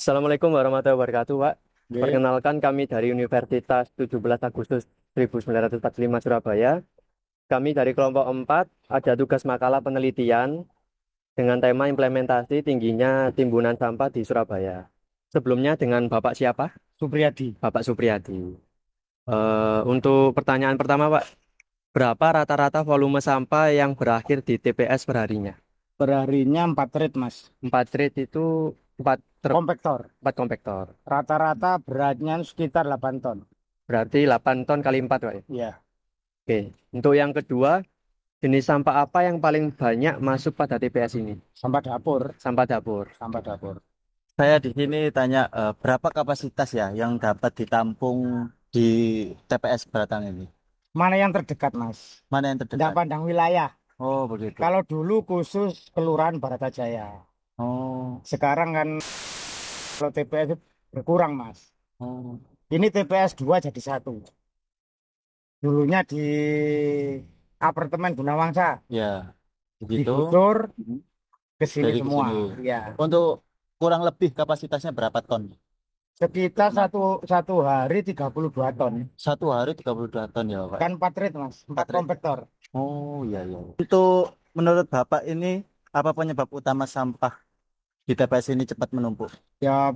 Assalamualaikum warahmatullahi wabarakatuh, Pak. Oke. Perkenalkan kami dari Universitas 17 Agustus 1945 Surabaya. Kami dari kelompok 4 ada tugas makalah penelitian dengan tema implementasi tingginya timbunan sampah di Surabaya. Sebelumnya dengan Bapak siapa? Supriyadi. Bapak Supriyadi. Untuk pertanyaan pertama, Pak, berapa rata-rata volume sampah yang berakhir di TPS perharinya? Perharinya 4 rit, Mas. 4 rit itu 4 truk, Kompektor. 4 kompektor. Rata-rata beratnya sekitar 8 ton. Berarti 8 ton kali 4, Pak, ya? Iya. Oke, untuk yang kedua, jenis sampah apa yang paling banyak masuk pada TPS ini? Sampah dapur. Sampah dapur. Sampah dapur. Saya di sini tanya berapa kapasitas ya yang dapat ditampung di TPS Batang ini? Mana yang terdekat, Mas? Mana yang Tidak terdekat? pandang wilayah. Oh, begitu. Kalau dulu khusus Kelurahan Baratajaya. Oh, Sekarang kan kalau TPS itu berkurang, Mas. oh, Ini TPS 2 jadi satu. Dulunya di apartemen Gunawangsa. ya, begitu. Digusur Mhm. ke sini Dari ke semua. sini. Ya. Untuk kurang lebih kapasitasnya berapa ton? Sekitar satu hari 32 ton. Satu hari 32 ton ya, Pak. Kan 4 rit, Mas. 4 4 rit. kompektor. Oh, iya, iya. Itu menurut Bapak ini apa penyebab utama sampah di TPS ini cepat menumpuk? Ya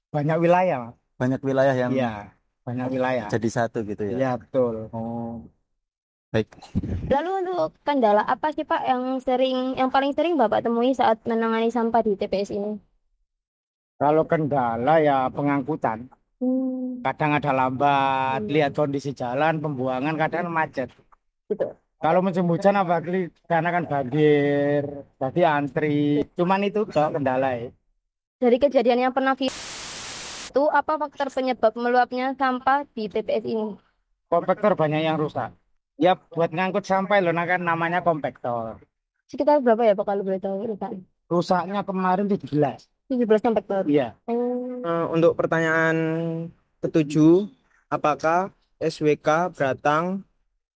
banyak wilayah, Mas. Banyak wilayah yang Iya, banyak wilayah. jadi satu gitu ya. Iya, betul. Oh, baik. Lalu untuk kendala apa sih Pak yang paling sering Bapak temui saat menangani sampah di TPS ini? Kalau kendala ya pengangkutan. Hmm, Kadang ada lambat, lihat kondisi jalan, pembuangan kadang macet. gitu. Kalau musim hujan karena kan banjir, jadi antri. Cuman itu toh kendala ya. Dari kejadian yang pernah itu apa faktor penyebab meluapnya sampah di TPS ini? Kompektor banyak yang rusak. Ya buat ngangkut sampai loh, nah kan namanya kompektor. Sekitar berapa ya Pak kalau boleh tahu Pak? Rusaknya kemarin 17. 17 kompaktor. Iya. Oh, Untuk pertanyaan ketujuh, apakah SWK Batang,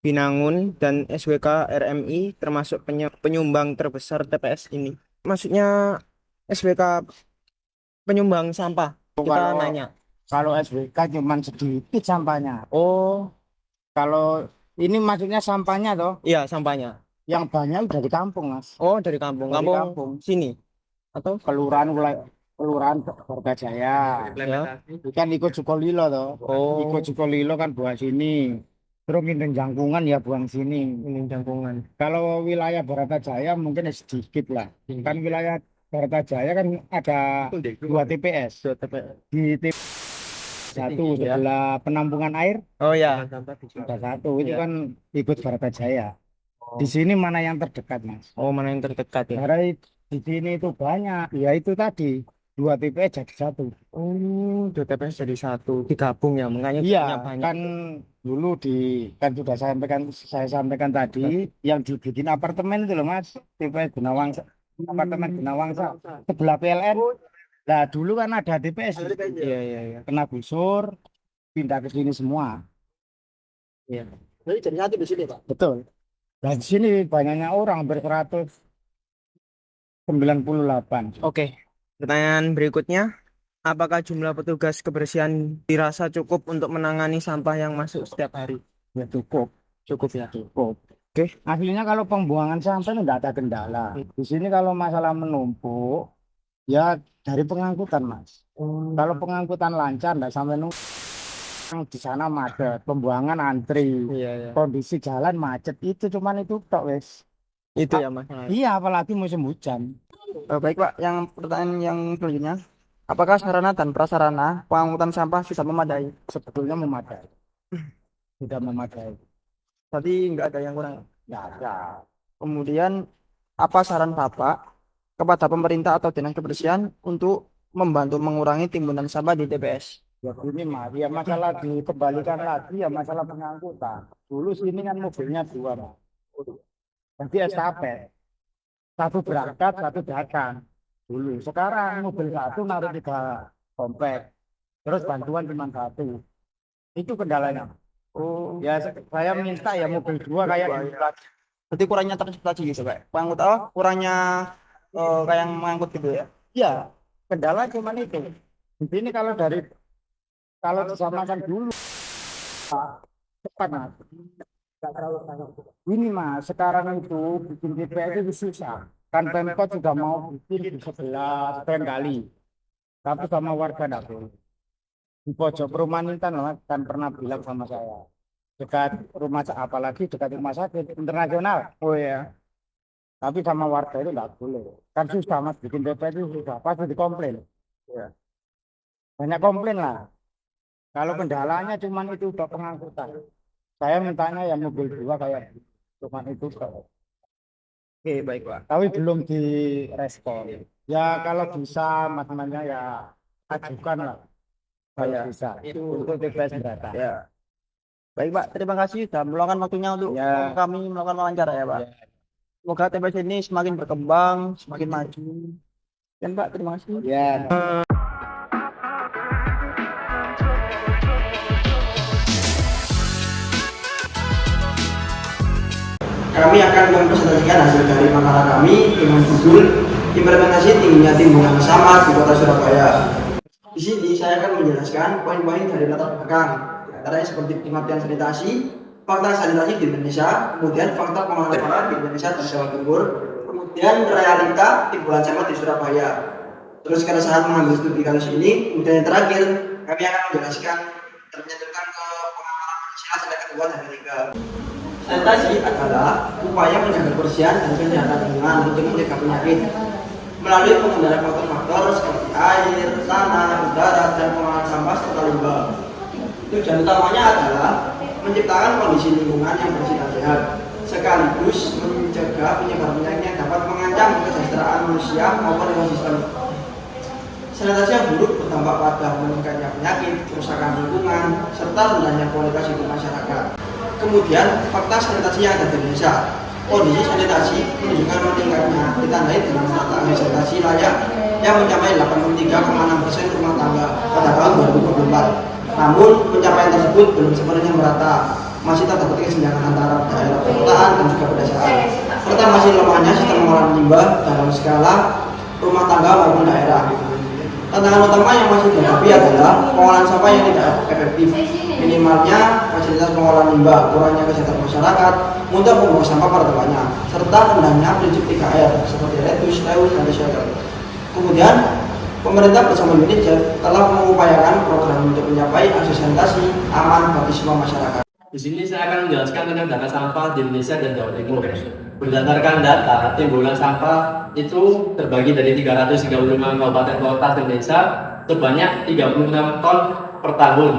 Binangun, dan SWK RMI termasuk penyumbang terbesar TPS ini? Maksudnya SWK penyumbang sampah. Kita Kalau nanya. kalau SWK cuman sedikit sampahnya. Oh, Kalau ini maksudnya sampahnya toh, iya sampahnya. yang banyak udah ditampung, Mas. Oh, dari kampung. Dari Kampung kampung. sini atau Kelurahan Kertajaya. ya? Kan ikut Sukolilo toh. Oh, Ikut Sukolilo kan buah sini. Terus Nginden Jangkungan ya buang sini. ini jangkungan. Kalau wilayah Baratajaya mungkin sedikit lah. Kan wilayah Baratajaya kan ada 2 TPS. Dua TPS. Di TPS satu sebelah penampungan air Oh ya. ada satu. Itu Ya. kan ikut Baratajaya. Di sini mana yang terdekat, Mas? Oh, mana yang terdekat ya? Karena di sini itu banyak. Ya itu tadi 2 TPS jadi satu. Oh, dua TPS jadi satu. Digabung ya, makanya Iya, punya banyak. kan dulu kan sudah saya sampaikan tadi yang dibikin apartemen itu loh, Mas. TPS Gunawangsa, apartemen Gunawangsa sebelah PLN. Nah, dulu kan ada TPS. Iya, iya, iya. Kena gusur, pindah ke sini semua. Iya. Jadi satu di sini, Pak. Betul. Dan di sini banyaknya orang hampir 198. Oke. Pertanyaan berikutnya, apakah jumlah petugas kebersihan dirasa cukup untuk menangani sampah yang masuk setiap hari? Ya cukup, Cukup ya. cukup. Oke. Aslinya kalau pembuangan sampah itu nggak ada kendala. Di sini kalau masalah menumpuk, ya dari pengangkutan, Mas. Kalau pengangkutan lancar, nggak sampai nunggu di sana macet, pembuangan antri, Iya, iya. kondisi jalan macet itu cuman itu tok wes. Itu ya, Mas. Iya, apalagi musim hujan. Baik Pak, yang pertanyaan yang selanjutnya, apakah sarana dan prasarana pengangkutan sampah sudah memadai? Sebetulnya memadai, tidak memadai. Tadi nggak ada yang kurang. Nggak ada. Kemudian, apa saran Bapak kepada pemerintah atau dinas kebersihan untuk membantu mengurangi timbunan sampah di TPS? Ya ini mah, ya masalah dikembalikan lagi ya masalah pengangkutan. Dulu sini kan mobilnya 2, Mas. Jadi estafet. Satu berangkat, satu datang. Dulu. Sekarang mobil satu naruh 3 komplek. Terus bantuan cuma satu. Itu kendalanya. Oh, Ya saya minta ya mobil 2 kayak dulu lagi. berarti kurangnya transportasi gitu Pak. Pengangkut apa? Kurangnya kayak yang mengangkut gitu ya. Iya, kendala cuma itu. Di sini kalau disamakan dulu cepat mas. Nggak terlalu banyak. Ini mas, sekarang itu bikin TPS itu susah. Kan Pemkot juga mau bikin di sebelah sekian kali. Tapi sama warga nggak boleh. Di pojok perumahan Intan mas, kan pernah bilang sama saya. Dekat apalagi dekat rumah sakit internasional. Oh ya. Tapi sama warga itu nggak boleh. Kan susah mas, bikin TPS itu susah. Pasti dikomplain. Ya. Banyak komplain lah. Kalau kendalanya cuman itu udah pengangkutan. Saya mintanya ya mobil dua kayak gitu. Cuman itu. Oke, baik Pak. Tapi belum direspon. Ya kalau bisa maknanya ya ajukan lah. Kalau Ya. bisa. Itu untuk TPS berata. Ya. Baik Pak, terima kasih sudah meluangkan waktunya untuk Ya. kami melakukan wawancara ya Pak. Ya. Semoga TPS ini semakin berkembang, semakin maju. Dan Pak, terima kasih. Ya. Kami akan mempresentasikan hasil dari makalah kami dengan judul Implementasi Tingginya Timbunan Sampah di Kota Surabaya. Di sini saya akan menjelaskan poin-poin dari latar belakang, di antaranya seperti pengertian sanitasi, fakta sanitasi di Indonesia, kemudian fakta pengelolaan sampah di Indonesia dan Jawa Timur, kemudian realita timbunan sampah di Surabaya. Terus pada saat mengambil studi kasus ini, kemudian yang terakhir kami akan menjelaskan menyentuhkan ke pengamalan Pancasila sila kedua dan ketiga. Sanitasi adalah upaya menjaga kebersihan dan kesehatan lingkungan untuk mencegah penyakit melalui pengendalian faktor-faktor seperti air, tanah, udara, dan pengolahan sampah serta limbah. Tujuan utamanya adalah menciptakan kondisi lingkungan yang bersih dan sehat, sekaligus mencegah penyebaran penyakit yang dapat mengancam kesejahteraan manusia maupun ekosistem. Sanitasi yang buruk berdampak pada meningkatnya penyakit, kerusakan lingkungan, serta rendahnya kualitas hidup masyarakat. Kemudian, fakta sanitasi yang ada di Indonesia. Kondisi sanitasi menunjukkan meningkatnya ditandai dengan rata sanitasi layak yang mencapai 83,6% rumah tangga pada tahun 2024. Namun, pencapaian tersebut belum sepenuhnya merata. Masih terdapat kesenjangan antara daerah perkotaan dan juga pedesaan, serta masih lemahnya sistem pengolahan limbah dalam skala rumah tangga maupun daerah. Tantangan utama yang masih dihadapi adalah pengolahan sampah yang tidak efektif, minimalnya fasilitas pengolahan limbah, kurangnya kesehatan masyarakat, mudah membuang sampah pada tempatnya, serta rendahnya prinsip 3R seperti reduce, reuse, dan recycle. Kemudian, pemerintah bersama UNICEF telah mengupayakan program untuk mencapai akses sanitasi aman bagi semua masyarakat. Di sini saya akan menjelaskan tentang data sampah di Indonesia dan Jawa Timur. Berdasarkan data, timbunan sampah itu terbagi dari 335 kabupaten kota di Indonesia sebanyak 36 ton per tahun.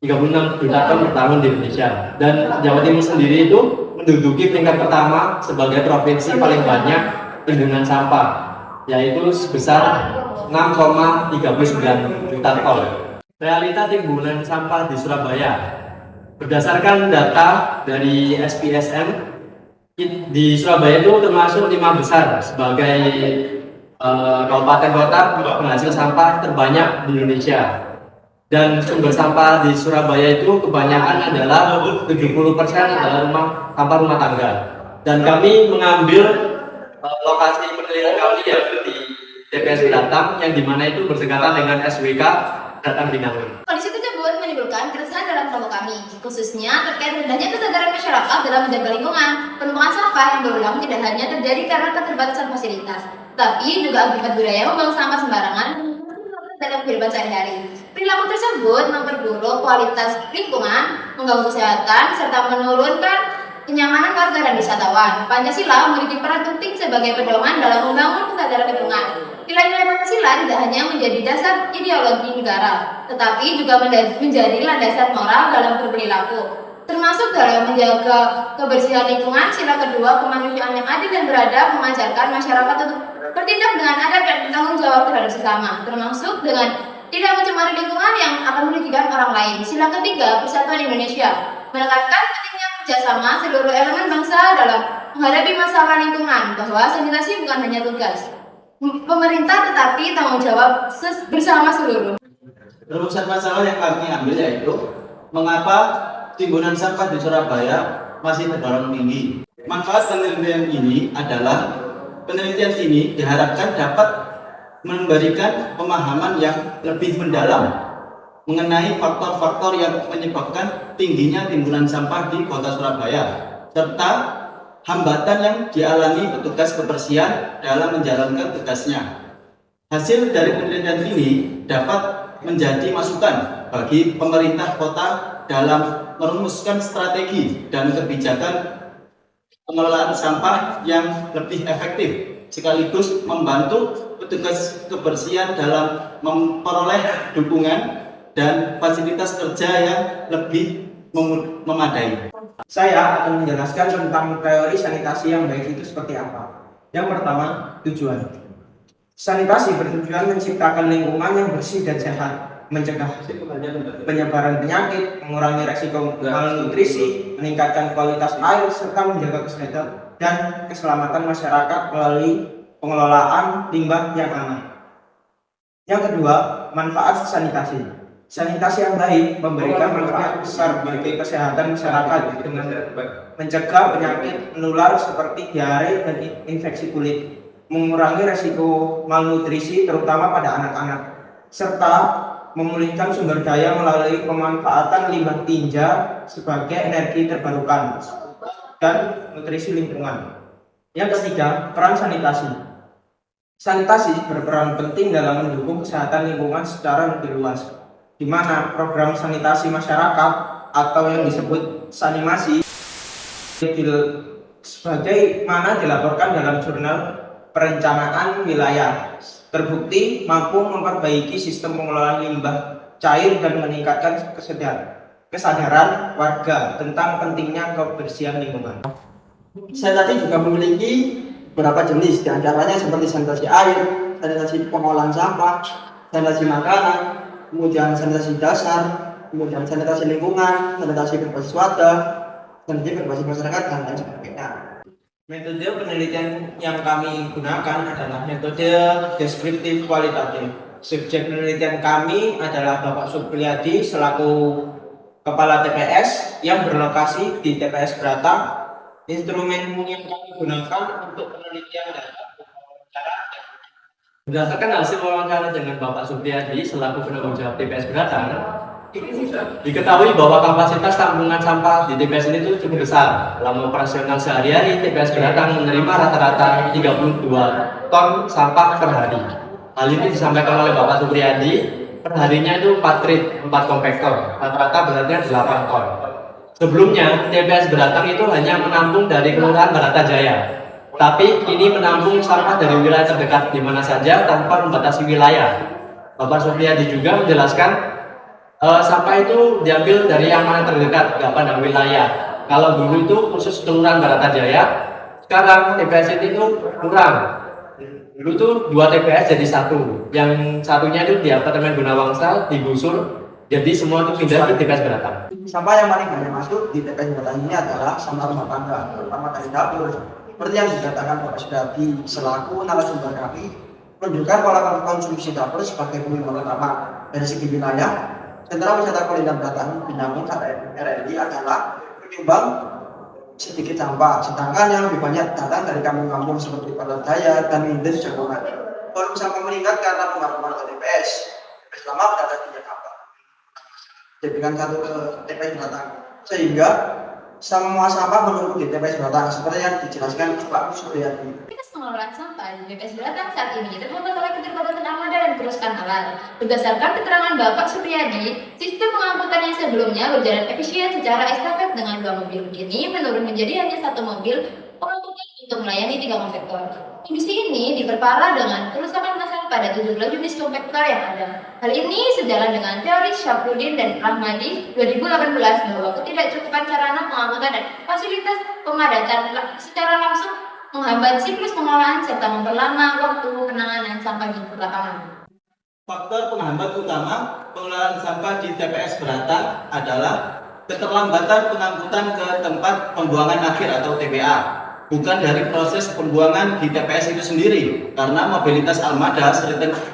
36 juta ton per tahun di Indonesia. Dan Jawa Timur sendiri itu menduduki peringkat pertama sebagai provinsi paling banyak timbunan sampah, yaitu sebesar 6,39 juta ton. Realita timbunan sampah di Surabaya. Berdasarkan data dari SPSM, di Surabaya itu termasuk 5 besar sebagai kabupaten kota penghasil sampah terbanyak di Indonesia. Dan sumber sampah di Surabaya itu kebanyakan adalah 70% adalah sampah rumah tangga. Dan kami mengambil lokasi penelitian kami yaitu di TPS Beratang yang dimana itu berdekatan dengan SWK Beratang Binangun. Kondisi tersebut menimbulkan keresahan dalam kelompok kami, khususnya terkait rendahnya kesadaran masyarakat dalam menjaga lingkungan. Penumpukan sampah yang berulang tidak hanya terjadi karena keterbatasan fasilitas, tapi juga akibat budaya membuang sampah sembarangan dalam kehidupan sehari-hari. Perilaku tersebut memperburuk kualitas lingkungan, mengganggu kesehatan, serta menurunkan kenyamanan warga dan wisatawan. Pancasila memiliki peran penting sebagai pedoman dalam membangun kesadaran lingkungan. Nilai-nilai Pancasila tidak hanya menjadi dasar ideologi negara, tetapi juga menjadi landasan moral dalam berperilaku, termasuk dalam menjaga kebersihan lingkungan. Sila kedua, kemanusiaan yang adil dan beradab, mengajarkan masyarakat untuk bertindak dengan adab dan bertanggung jawab terhadap sesama, termasuk dengan tidak mencemari lingkungan yang akan merugikan orang lain. Sila ketiga, persatuan Indonesia, menekankan pentingnya kerjasama seluruh elemen bangsa dalam menghadapi masalah lingkungan, bahwa sanitasi bukan hanya tugas pemerintah tetapi tanggung jawab bersama seluruh. Rumusan masalah yang kami ambil yaitu mengapa timbunan sampah di Surabaya masih tergolong tinggi. Manfaat penelitian ini adalah penelitian ini diharapkan dapat memberikan pemahaman yang lebih mendalam mengenai faktor-faktor yang menyebabkan tingginya timbunan sampah di Kota Surabaya serta hambatan yang dialami petugas kebersihan dalam menjalankan tugasnya. Hasil dari penelitian ini dapat menjadi masukan bagi pemerintah kota dalam merumuskan strategi dan kebijakan pengelolaan sampah yang lebih efektif, sekaligus membantu petugas kebersihan dalam memperoleh dukungan dan fasilitas kerja yang lebih memadai. Saya akan menjelaskan tentang teori sanitasi yang baik itu seperti apa. Yang pertama, tujuan. Sanitasi bertujuan menciptakan lingkungan yang bersih dan sehat, mencegah penyebaran penyakit, mengurangi resiko malnutrisi, meningkatkan kualitas air, serta menjaga kesehatan dan keselamatan masyarakat melalui pengelolaan limbah yang aman. Yang kedua, manfaat sanitasi. Sanitasi yang baik memberikan manfaat besar bagi kesehatan masyarakat dengan mencegah penyakit menular seperti diare dan infeksi kulit, mengurangi resiko malnutrisi terutama pada anak-anak, serta memulihkan sumber daya melalui pemanfaatan limbah tinja sebagai energi terbarukan dan nutrisi lingkungan. Yang ketiga, peran sanitasi. Sanitasi berperan penting dalam mendukung kesehatan lingkungan secara lebih luas, di mana program sanitasi masyarakat atau yang disebut sanimasi sebagaimana dilaporkan dalam jurnal perencanaan wilayah terbukti mampu memperbaiki sistem pengelolaan limbah cair dan meningkatkan kesadaran warga tentang pentingnya kebersihan lingkungan. Sanitasi juga memiliki beberapa jenis, diantaranya seperti sanitasi air, sanitasi pengolahan sampah, sanitasi makanan, kemudian sanitasi dasar, kemudian sanitasi lingkungan, sanitasi berbasis wadah, sanitasi berbasis masyarakat, dan lain sebagainya. Metode penelitian yang kami gunakan adalah metode deskriptif kualitatif. Subjek penelitian kami adalah Bapak Supriyadi selaku Kepala TPS yang berlokasi di TPS Beratang. Instrumen yang kami gunakan untuk penelitian data wawancara. Berdasarkan hasil wawancara dengan Bapak Supriyadi selaku penanggung jawab TPS Beratang, diketahui bahwa kapasitas tampungan sampah di TPS ini itu cukup besar. Dalam operasional sehari-hari, TPS Beratang menerima rata-rata 32 ton sampah per hari. Hal ini disampaikan oleh Bapak Supriyadi, per harinya itu 4 trip, 4 kompaktor, rata-rata beratnya 8 ton. Sebelumnya, TPS Beratang itu hanya menampung dari Kelurahan Baratajaya, tapi ini menampung sampah dari wilayah terdekat di mana saja tanpa membatasi wilayah. Bapak Supriyadi juga menjelaskan sampah itu diambil dari yang mana terdekat, nggak pada wilayah. Kalau dulu itu khusus Kelurahan Baratajaya, sekarang TPS itu kurang. Dulu tuh 2 TPS jadi 1, yang satunya itu di apartemen Gunawangsa digusur, jadi semua itu pindah ke TPS Beratang. Sampah yang paling banyak masuk di TPS Beratang ini adalah sampah rumah tangga, terutama dari dapur. Seperti yang dikatakan Bapak Supriyadi selaku narasumber kami, menunjukkan pola konsumsi dapur sebagai penyumbang utama dari segi wilayah. Sentra Wisata Kuliner Beratang Binangun RRI adalah penyumbang sedikit sampah, sedangkan yang lebih banyak datang dari kampung-kampung seperti Baratajaya dan Minden Jagongan. Volume sampah meningkat karena pembangunan ke TPS selama berada di Jakarta. Jadikan satu ke TPS Beratang, sehingga semua sampah menumpuk di TPS Beratang seperti yang dijelaskan Pak Supriyadi. Pengelolaan sampah di TPS Beratang saat ini terhambat oleh keterbatasan armada dan kerusakan alat. Berdasarkan keterangan Bapak Supriyadi, sistem pengangkutan yang sebelumnya berjalan efisien secara estafet dengan 2 mobil, kini menurun menjadi hanya 1 mobil pengangkutan untuk melayani 3 kompaktor. Kondisi ini diperparah dengan kerusakan massal pada 17 jenis kompaktor yang ada. Hal ini sejalan dengan teori Syafruddin dan Rahmadi 2018 bahwa ketidakcukupan sarana pengangkutan dan fasilitas pemadatan secara langsung menghambat siklus pengolahan serta memperlama waktu penanganan sampah di lapangan. Faktor penghambat utama pengelolaan sampah di TPS Beratang adalah keterlambatan pengangkutan ke tempat pembuangan akhir atau TPA, bukan dari proses pembuangan di TPS itu sendiri, karena mobilitas armada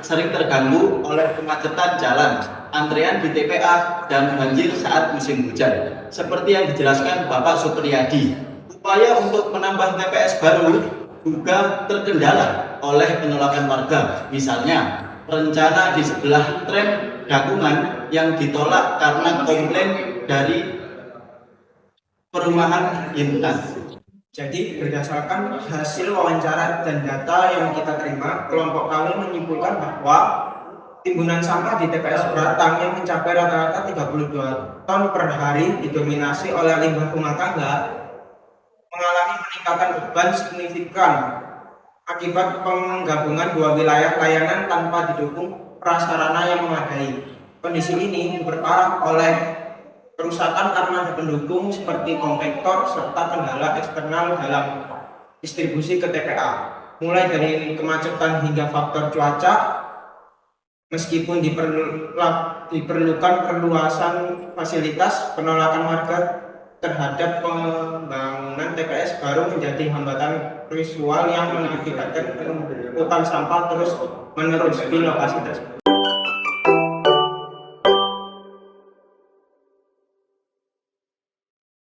sering terganggu oleh kemacetan jalan, antrean di TPA, dan banjir saat musim hujan. Seperti yang dijelaskan Bapak Supriyadi, upaya untuk menambah TPS baru juga terkendala oleh penolakan warga. Misalnya, rencana di sebelah tram Dakungan yang ditolak karena komplain dari perumahan Intan. Jadi berdasarkan hasil wawancara dan data yang kita terima, kelompok kami menyimpulkan bahwa timbunan sampah di TPS Beratang yang mencapai rata-rata 32 ton per hari didominasi oleh limbah rumah tangga mengalami peningkatan beban signifikan akibat penggabungan dua wilayah layanan tanpa didukung prasarana yang memadai. Kondisi ini diperparah oleh kerusakan armada pendukung seperti kompaktor serta kendala eksternal dalam distribusi ke TPA, mulai dari kemacetan hingga faktor cuaca. Meskipun diperlukan perluasan fasilitas, penolakan warga terhadap pembangunan TPS baru menjadi hambatan visual yang mengakibatkan penumpukan sampah terus menerus di lokasi tersebut.